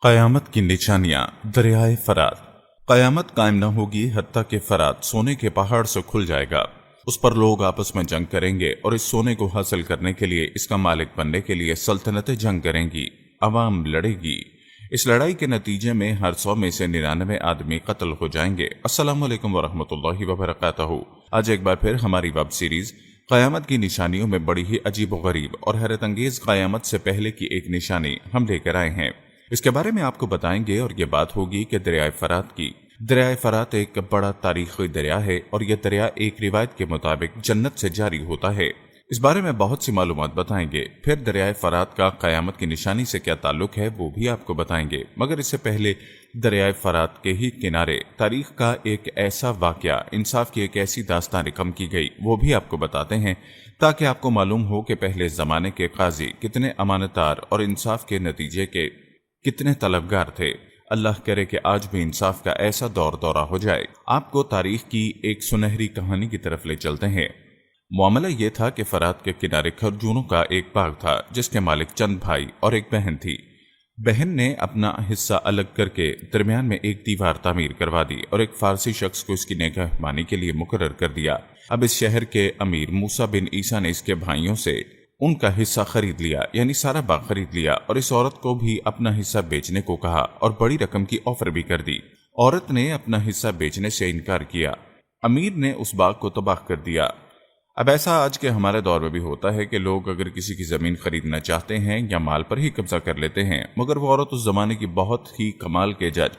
قیامت کی نشانیاں دریائے فرات۔ قیامت قائم نہ ہوگی حتیٰ کہ فرات سونے کے پہاڑ سے کھل جائے گا۔ اس پر لوگ آپس میں جنگ کریں گے اور اس سونے کو حاصل کرنے کے لیے، اس کا مالک بننے کے لیے سلطنتیں جنگ کریں گی، عوام لڑے گی۔ اس لڑائی کے نتیجے میں ہر 100 میں سے 99 آدمی قتل ہو جائیں گے۔ السلام علیکم ورحمۃ اللہ وبرکاتہ۔ آج ایک بار پھر ہماری ویب سیریز قیامت کی نشانیوں میں بڑی ہی عجیب و غریب اور حیرت انگیز قیامت سے پہلے کی ایک نشانی ہم لے کر آئے ہیں۔ اس کے بارے میں آپ کو بتائیں گے اور یہ بات ہوگی کہ دریائے فرات کی۔ دریائے فرات ایک بڑا تاریخی دریا ہے اور یہ دریا ایک روایت کے مطابق جنت سے جاری ہوتا ہے۔ اس بارے میں بہت سی معلومات بتائیں گے۔ پھر دریائے فرات کا قیامت کی نشانی سے کیا تعلق ہے وہ بھی آپ کو بتائیں گے، مگر اس سے پہلے دریائے فرات کے ہی کنارے تاریخ کا ایک ایسا واقعہ، انصاف کی ایک ایسی داستان رقم کی گئی، وہ بھی آپ کو بتاتے ہیں تاکہ آپ کو معلوم ہو کہ پہلے زمانے کے قاضی کتنے امانتدار اور انصاف کے نتیجے کے کتنے طلبگار تھے۔ اللہ کرے کہ آج بھی انصاف کا ایسا دورہ ہو جائے۔ آپ کو تاریخ کی ایک سنہری کہانی کی طرف لے چلتے ہیں۔ معاملہ یہ تھا کہ فرات کے کنارے کھجوروں کا ایک باغ تھا جس کے مالک چند بھائی اور ایک بہن تھی۔ بہن نے اپنا حصہ الگ کر کے درمیان میں ایک دیوار تعمیر کروا دی اور ایک فارسی شخص کو اس کی نگہبانی کے لیے مقرر کر دیا۔ اب اس شہر کے امیر موسیٰ بن عیسیٰ نے اس کے بھائیوں سے ان کا حصہ خرید لیا، یعنی سارا باغ خرید لیا، اور اس عورت کو بھی اپنا حصہ بیچنے کو کہا اور بڑی رقم کی آفر بھی کر دی۔ عورت نے اپنا حصہ بیچنے سے انکار کیا۔ امیر نے اس باغ کو تباہ کر دیا۔ اب ایسا آج کے ہمارے دور میں بھی ہوتا ہے کہ لوگ اگر کسی کی زمین خریدنا چاہتے ہیں یا مال پر ہی قبضہ کر لیتے ہیں، مگر وہ عورت اس زمانے کی بہت ہی کمال کے جج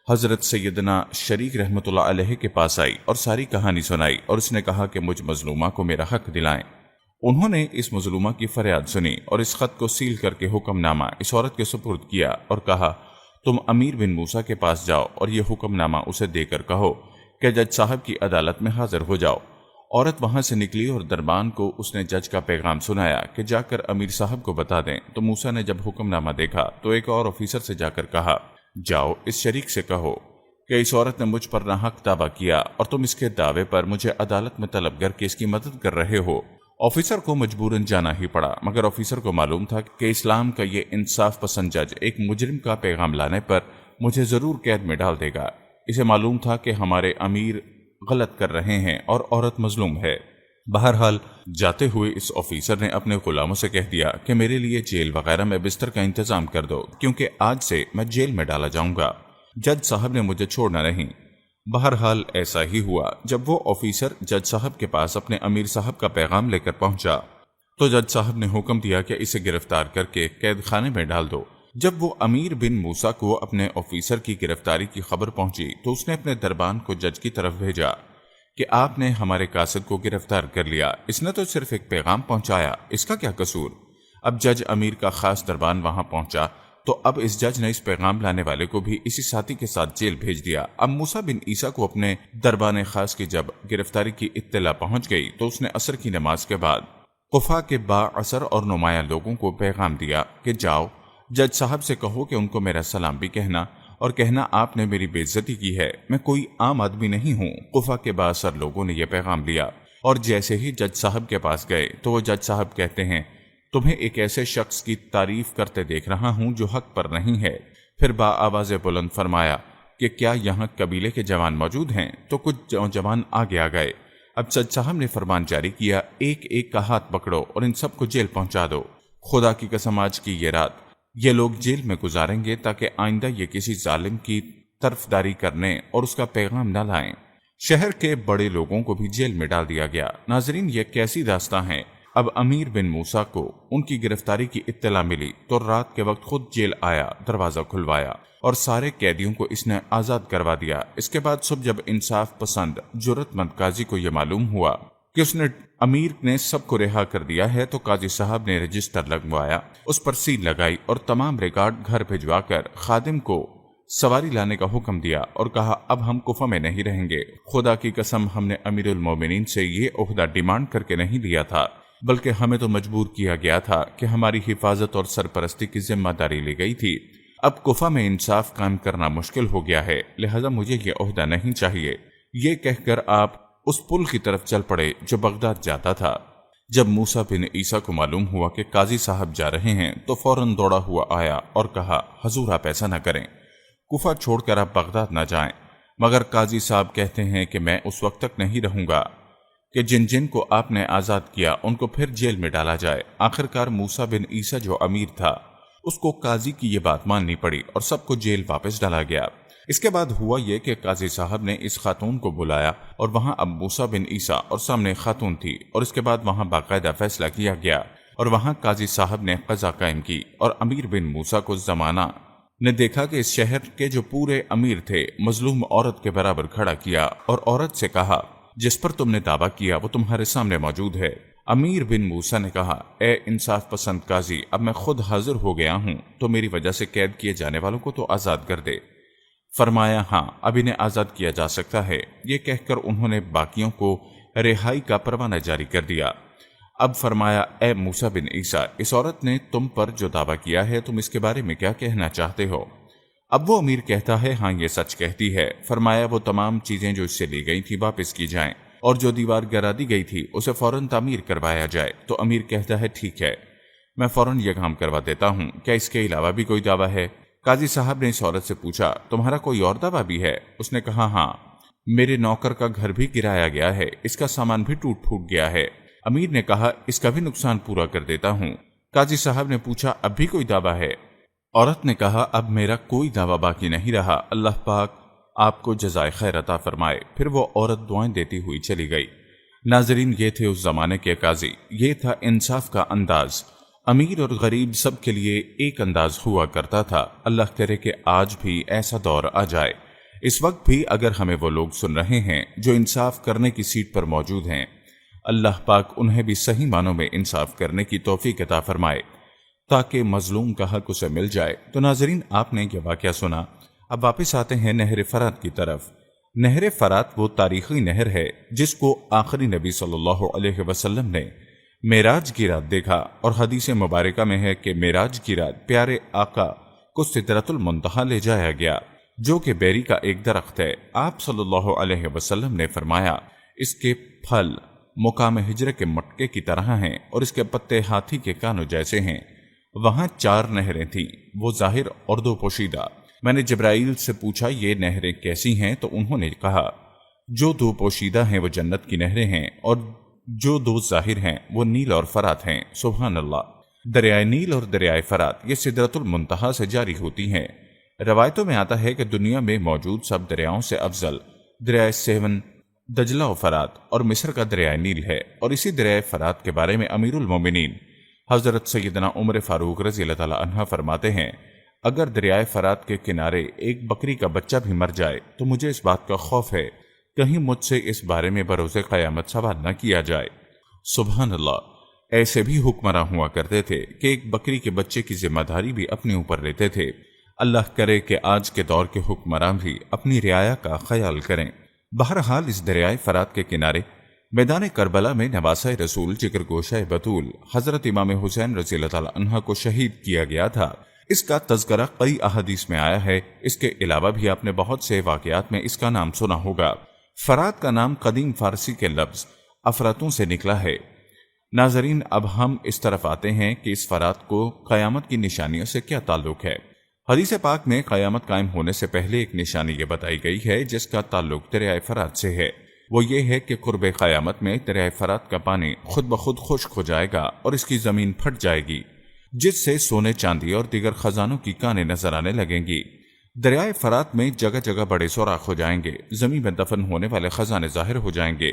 حضرت سیدنا شریک رحمۃ اللہ علیہ کے پاس آئی اور ساری کہانی سنائی، اور اس نے کہا کہ مجھ مظلومہ کو میرا حق دلائیں۔ انہوں نے اس مظلومہ کی فریاد سنی اور اس خط کو سیل کر کے حکم نامہ اس عورت کے سپرد کیا اور کہا، تم امیر بن موسیٰ کے پاس جاؤ اور یہ حکم نامہ اسے دے کر کہو کہ جج صاحب کی عدالت میں حاضر ہو جاؤ۔ عورت وہاں سے نکلی اور دربان کو اس نے جج کا پیغام سنایا کہ جا کر امیر صاحب کو بتا دیں۔ تو موسیٰ نے جب حکم نامہ دیکھا تو ایک اور آفیسر سے جا کر کہا، جاؤ اس شریک سے کہو کہ اس عورت نے مجھ پر ناحق دعویٰ کیا اور تم اس کے دعوے پر مجھے عدالت میں طلب کر کے اس کی مدد کر رہے ہو۔ آفیسر کو مجبوراً جانا ہی پڑا، مگر آفیسر کو معلوم تھا کہ اسلام کا یہ انصاف پسند جج ایک مجرم کا پیغام لانے پر مجھے ضرور قید میں ڈال دے گا۔ اسے معلوم تھا کہ ہمارے امیر غلط کر رہے ہیں اور عورت مظلوم ہے۔ بہرحال جاتے ہوئے اس آفیسر نے اپنے غلاموں سے کہہ دیا کہ میرے لیے جیل وغیرہ میں بستر کا انتظام کر دو، کیونکہ آج سے میں جیل میں ڈالا جاؤں گا۔ جج صاحب نے مجھے چھوڑنا نہیں۔ بہرحال ایسا ہی ہوا۔ جب وہ آفیسر جج صاحب کے پاس اپنے امیر صاحب کا پیغام لے کر پہنچا تو جج صاحب نے حکم دیا کہ اسے گرفتار کر کے قید خانے میں ڈال دو۔ جب وہ امیر بن موسیٰ کو اپنے آفیسر کی گرفتاری کی خبر پہنچی تو اس نے اپنے دربان کو جج کی طرف بھیجا کہ آپ نے ہمارے قاصد کو گرفتار کر لیا، اس نے تو صرف ایک پیغام پہنچایا، اس کا کیا قصور؟ اب جج امیر کا خاص دربان وہاں پہنچا تو اب اس جج نے اس پیغام لانے والے کو بھی اسی ساتھی کے ساتھ جیل بھیج دیا۔ اب موسیٰ بن عیسیٰ کو اپنے دربان خاص کی جب گرفتاری کی اطلاع پہنچ گئی تو اس نے عصر کی نماز کے بعد قفا کے با اثر اور نمایاں لوگوں کو پیغام دیا کہ جاؤ جج صاحب سے کہو کہ ان کو میرا سلام بھی کہنا اور کہنا آپ نے میری بے عزتی کی ہے، میں کوئی عام آدمی نہیں ہوں۔ قفا کے با اثر لوگوں نے یہ پیغام لیا اور جیسے ہی جج صاحب کے پاس گئے تو وہ جج صاحب کہتے ہیں، تمہیں ایک ایسے شخص کی تعریف کرتے دیکھ رہا ہوں جو حق پر نہیں ہے۔ پھر با آواز بلند فرمایا کہ کیا یہاں قبیلے کے جوان موجود ہیں؟ تو کچھ جوان آگے آ گئے۔ اب جج صاحب نے فرمان جاری کیا، ایک ایک کا ہاتھ پکڑو اور ان سب کو جیل پہنچا دو۔ خدا کی قسم آج کی یہ رات یہ لوگ جیل میں گزاریں گے تاکہ آئندہ یہ کسی ظالم کی طرفداری کرنے اور اس کا پیغام نہ لائیں۔ شہر کے بڑے لوگوں کو بھی جیل میں ڈال دیا گیا۔ ناظرین، یہ کیسی داستاں ہے؟ اب امیر بن موسیٰ کو ان کی گرفتاری کی اطلاع ملی تو رات کے وقت خود جیل آیا، دروازہ کھلوایا اور سارے قیدیوں کو اس نے آزاد کروا دیا۔ اس کے بعد صبح جب انصاف پسند جرت مند قاضی کو یہ معلوم ہوا کہ اس نے امیر نے سب کو رہا کر دیا ہے تو قاضی صاحب نے رجسٹر لگوایا، اس پر سیل لگائی اور تمام ریکارڈ گھر بھجوا کر خادم کو سواری لانے کا حکم دیا اور کہا، اب ہم کوفہ میں نہیں رہیں گے۔ خدا کی قسم ہم نے امیر المومنین سے یہ عہدہ ڈیمانڈ کر کے نہیں لیا تھا، بلکہ ہمیں تو مجبور کیا گیا تھا کہ ہماری حفاظت اور سرپرستی کی ذمہ داری لی گئی تھی۔ اب کوفہ میں انصاف قائم کرنا مشکل ہو گیا ہے، لہذا مجھے یہ عہدہ نہیں چاہیے۔ یہ کہہ کر آپ اس پل کی طرف چل پڑے جو بغداد جاتا تھا۔ جب موسیٰ بن عیسیٰ کو معلوم ہوا کہ قاضی صاحب جا رہے ہیں تو فوراً دوڑا ہوا آیا اور کہا، حضور آپ ایسا نہ کریں، کوفہ چھوڑ کر آپ بغداد نہ جائیں، مگر قاضی صاحب کہتے ہیں کہ میں اس وقت تک نہیں رہوں گا کہ جن جن کو آپ نے آزاد کیا ان کو پھر جیل میں ڈالا جائے۔ آخرکار موسیٰ بن عیسیٰ جو امیر تھا اس کو قاضی کی یہ بات ماننی پڑی اور سب کو جیل واپس ڈالا گیا۔ اس کے بعد ہوا یہ کہ قاضی صاحب نے اس خاتون کو بلایا اور وہاں اب موسیٰ بن عیسیٰ اور سامنے خاتون تھی، اور اس کے بعد وہاں باقاعدہ فیصلہ کیا گیا اور وہاں قاضی صاحب نے قضا قائم کی، اور امیر بن موسیٰ کو زمانہ نے دیکھا کہ اس شہر کے جو پورے امیر تھے مظلوم عورت کے برابر کھڑا کیا اور عورت سے کہا، جس پر تم نے دعویٰ کیا وہ تمہارے سامنے موجود ہے۔ امیر بن موسیٰ نے کہا، اے انصاف پسند قاضی، اب میں خود حاضر ہو گیا ہوں تو میری وجہ سے قید کیے جانے والوں کو تو آزاد کر دے۔ فرمایا، ہاں اب انہیں آزاد کیا جا سکتا ہے۔ یہ کہہ کر انہوں نے باقیوں کو رہائی کا پروانہ جاری کر دیا۔ اب فرمایا، اے موسیٰ بن عیسیٰ، اس عورت نے تم پر جو دعویٰ کیا ہے تم اس کے بارے میں کیا کہنا چاہتے ہو؟ اب وہ امیر کہتا ہے، ہاں یہ سچ کہتی ہے۔ فرمایا، وہ تمام چیزیں جو اس سے لی گئی تھی واپس کی جائیں، اور جو دیوار گرا دی گئی تھی اسے فوراً تعمیر کروایا جائے۔ تو امیر کہتا ہے، ٹھیک ہے، میں فوراً یہ کام کروا دیتا ہوں، کیا اس کے علاوہ بھی کوئی دعویٰ ہے؟ قاضی صاحب نے اس عورت سے پوچھا، تمہارا کوئی اور دعویٰ بھی ہے؟ اس نے کہا، ہاں، میرے نوکر کا گھر بھی گرایا گیا ہے، اس کا سامان بھی ٹوٹ پھوٹ گیا ہے۔ امیر نے کہا، اس کا بھی نقصان پورا کر دیتا ہوں۔ قاضی صاحب نے پوچھا، اب بھی کوئی دعویٰ ہے؟ عورت نے کہا، اب میرا کوئی دعویٰ باقی نہیں رہا، اللہ پاک آپ کو جزائے خیر عطا فرمائے۔ پھر وہ عورت دعائیں دیتی ہوئی چلی گئی۔ ناظرین، یہ تھے اس زمانے کے قاضی، یہ تھا انصاف کا انداز۔ امیر اور غریب سب کے لیے ایک انداز ہوا کرتا تھا۔ اللہ کرے کہ آج بھی ایسا دور آ جائے۔ اس وقت بھی اگر ہمیں وہ لوگ سن رہے ہیں جو انصاف کرنے کی سیٹ پر موجود ہیں، اللہ پاک انہیں بھی صحیح معنوں میں انصاف کرنے کی توفیق عطا فرمائے تاکہ مظلوم کا حق اسے مل جائے۔ تو ناظرین، آپ نے یہ واقعہ سنا، اب واپس آتے ہیں نہر فرات کی طرف۔ نہر فرات وہ تاریخی نہر ہے جس کو آخری نبی صلی اللہ علیہ وسلم نے معراج کی رات دیکھا، اور حدیث مبارکہ میں ہے کہ معراج کی رات پیارے آقا کو سدرۃ المنتہا لے جایا گیا، جو کہ بیری کا ایک درخت ہے۔ آپ صلی اللہ علیہ وسلم نے فرمایا، اس کے پھل مقام ہجرت کے مٹکے کی طرح ہیں اور اس کے پتے ہاتھی کے کانوں جیسے ہیں۔ وہاں 4 نہریں تھیں، وہ ظاہر اور 2 پوشیدہ۔ میں نے جبرائیل سے پوچھا، یہ نہریں کیسی ہیں؟ تو انہوں نے کہا، جو 2 پوشیدہ ہیں وہ جنت کی نہریں ہیں، اور جو 2 ظاہر ہیں وہ نیل اور فرات ہیں۔ سبحان اللہ۔ دریائے نیل اور دریائے فرات یہ سدرۃ المنتہا سے جاری ہوتی ہیں۔ روایتوں میں آتا ہے کہ دنیا میں موجود سب دریاؤں سے افضل دریائے سیون، دجلہ و فرات اور مصر کا دریائے نیل ہے۔ اور اسی دریائے فرات کے بارے میں امیر المومنین حضرت سیدنا عمر فاروق رضی اللہ تعالی عنہ فرماتے ہیں، اگر دریائے فرات کے کنارے ایک بکری کا بچہ بھی مر جائے تو مجھے اس بات کا خوف ہے کہیں مجھ سے اس بارے میں بروز قیامت سوال نہ کیا جائے۔ سبحان اللہ۔ ایسے بھی حکمراں ہوا کرتے تھے کہ ایک بکری کے بچے کی ذمہ داری بھی اپنے اوپر لیتے تھے۔ اللہ کرے کہ آج کے دور کے حکمراں بھی اپنی رعایا کا خیال کریں۔ بہرحال اس دریائے فرات کے کنارے میدان کربلا میں نواسہ رسول جگر گوشہ بطول حضرت امام حسین رضی اللہ تعالی عنہ کو شہید کیا گیا تھا۔ اس کا تذکرہ کئی احادیث میں آیا ہے۔ اس کے علاوہ بھی آپ نے بہت سے واقعات میں اس کا نام سنا ہوگا۔ فرات کا نام قدیم فارسی کے لفظ افراتوں سے نکلا ہے۔ ناظرین، اب ہم اس طرف آتے ہیں کہ اس فرات کو قیامت کی نشانیوں سے کیا تعلق ہے۔ حدیث پاک میں قیامت قائم ہونے سے پہلے ایک نشانی یہ بتائی گئی ہے جس کا تعلق دریائے فرات سے ہے۔ وہ یہ ہے کہ قرب قیامت میں دریائے فرات کا پانی خود بخود خشک ہو جائے گا اور اس کی زمین پھٹ جائے گی، جس سے سونے چاندی اور دیگر خزانوں کی کانیں نظر آنے لگیں گی۔ دریائے فرات میں جگہ جگہ بڑے سوراخ ہو جائیں گے، زمین میں دفن ہونے والے خزانے ظاہر ہو جائیں گے،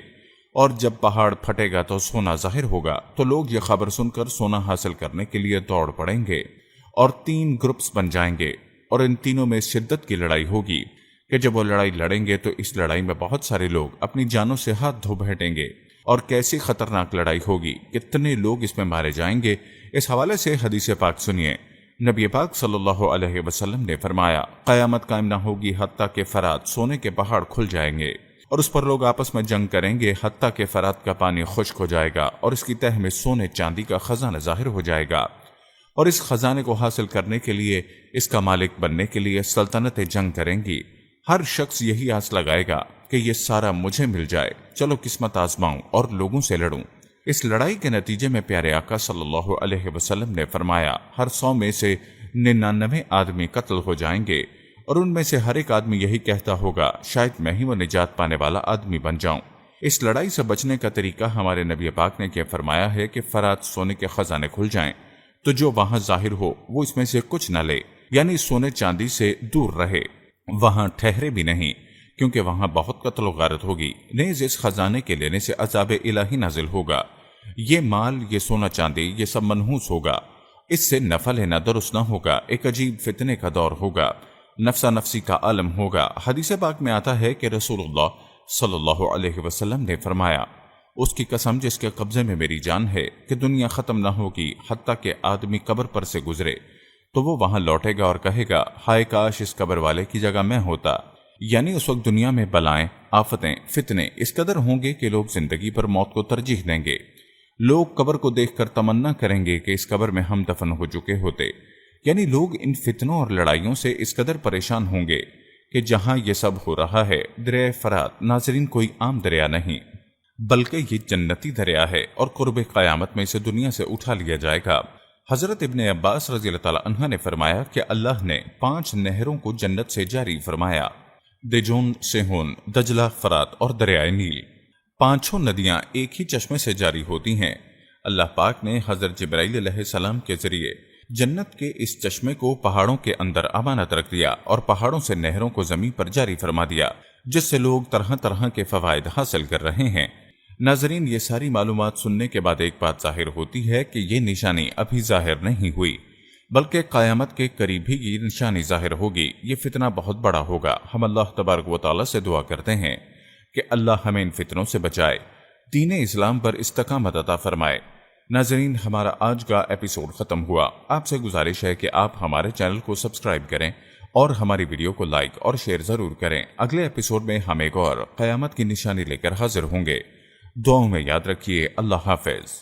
اور جب پہاڑ پھٹے گا تو سونا ظاہر ہوگا تو لوگ یہ خبر سن کر سونا حاصل کرنے کے لیے دوڑ پڑیں گے، اور 3 گروپس بن جائیں گے، اور ان تینوں میں شدت کی لڑائی ہوگی کہ جب وہ لڑائی لڑیں گے تو اس لڑائی میں بہت سارے لوگ اپنی جانوں سے ہاتھ دھو بیٹھیں گے، اور کیسی خطرناک لڑائی ہوگی، کتنے لوگ اس میں مارے جائیں گے۔ اس حوالے سے حدیث پاک سنیے۔ نبی پاک صلی اللہ علیہ وسلم نے فرمایا، قیامت قائم نہ ہوگی حتیٰ کہ فرات سونے کے پہاڑ کھل جائیں گے، اور اس پر لوگ آپس میں جنگ کریں گے حتیٰ کہ فرات کا پانی خشک ہو جائے گا اور اس کی تہ میں سونے چاندی کا خزانہ ظاہر ہو جائے گا، اور اس خزانے کو حاصل کرنے کے لیے، اس کا مالک بننے کے لیے سلطنتیں جنگ کریں گی۔ ہر شخص یہی آس لگائے گا کہ یہ سارا مجھے مل جائے، چلو قسمت آزماؤں اور لوگوں سے لڑوں۔ اس لڑائی کے نتیجے میں پیارے آقا صلی اللہ علیہ وسلم نے فرمایا، ہر 100 میں سے 99 آدمی قتل ہو جائیں گے، اور ان میں سے ہر ایک آدمی یہی کہتا ہوگا شاید میں ہی وہ نجات پانے والا آدمی بن جاؤں۔ اس لڑائی سے بچنے کا طریقہ ہمارے نبی پاک نے یہ فرمایا ہے کہ فرات سونے کے خزانے کھل جائیں تو جو وہاں ظاہر ہو وہ اس میں سے کچھ نہ لے، یعنی سونے چاندی سے دور رہے، وہاں ٹھہرے بھی نہیں، کیونکہ وہاں بہت قتل و غارت ہوگی۔ نیز اس خزانے کے لینے سے عذاب الہی نازل ہوگا، یہ مال، یہ سونا چاندی، یہ سب منحوس ہوگا، اس سے نفع لینا درست نہ ہوگا، ایک عجیب فتنے کا دور ہوگا، نفسا نفسی کا عالم ہوگا۔ حدیث پاک میں آتا ہے کہ رسول اللہ صلی اللہ علیہ وسلم نے فرمایا، اس کی قسم جس کے قبضے میں میری جان ہے کہ دنیا ختم نہ ہوگی حتیٰ کہ آدمی قبر پر سے گزرے تو وہ وہاں لوٹے گا اور کہے گا ہائے کاش اس قبر والے کی جگہ میں ہوتا۔ یعنی اس وقت دنیا میں بلائیں، آفتیں، فتنے اس قدر ہوں گے کہ لوگ زندگی پر موت کو ترجیح دیں گے۔ لوگ قبر کو دیکھ کر تمنا کریں گے کہ اس قبر میں ہم دفن ہو چکے ہوتے۔ یعنی لوگ ان فتنوں اور لڑائیوں سے اس قدر پریشان ہوں گے کہ جہاں یہ سب ہو رہا ہے دریائے فرات ناظرین کوئی عام دریا نہیں، بلکہ یہ جنتی دریا ہے، اور قرب قیامت میں اسے دنیا سے اٹھا لیا جائے گا۔ حضرت ابن عباس رضی اللہ تعالیٰ عنہ نے فرمایا کہ اللہ نے 5 نہروں کو جنت سے جاری فرمایا، دجون، سہون، دجلہ، فرات اور دریائے نیل۔ 5 ندیاں ایک ہی چشمے سے جاری ہوتی ہیں۔ اللہ پاک نے حضرت جبرائیل علیہ السلام کے ذریعے جنت کے اس چشمے کو پہاڑوں کے اندر امانت رکھ دیا اور پہاڑوں سے نہروں کو زمین پر جاری فرما دیا، جس سے لوگ طرح طرح کے فوائد حاصل کر رہے ہیں۔ ناظرین، یہ ساری معلومات سننے کے بعد ایک بات ظاہر ہوتی ہے کہ یہ نشانی ابھی ظاہر نہیں ہوئی، بلکہ قیامت کے قریب ہی یہ نشانی ظاہر ہوگی۔ یہ فتنہ بہت بڑا ہوگا۔ ہم اللہ تبارک و تعالیٰ سے دعا کرتے ہیں کہ اللہ ہمیں ان فتنوں سے بچائے، دین اسلام پر استقامت عطا فرمائے۔ ناظرین، ہمارا آج کا ایپیسوڈ ختم ہوا۔ آپ سے گزارش ہے کہ آپ ہمارے چینل کو سبسکرائب کریں اور ہماری ویڈیو کو لائک اور شیئر ضرور کریں۔ اگلے ایپیسوڈ میں ہم ایک اور قیامت کی نشانی لے کر حاضر ہوں گے۔ دعاؤں میں یاد رکھیے۔ اللہ حافظ۔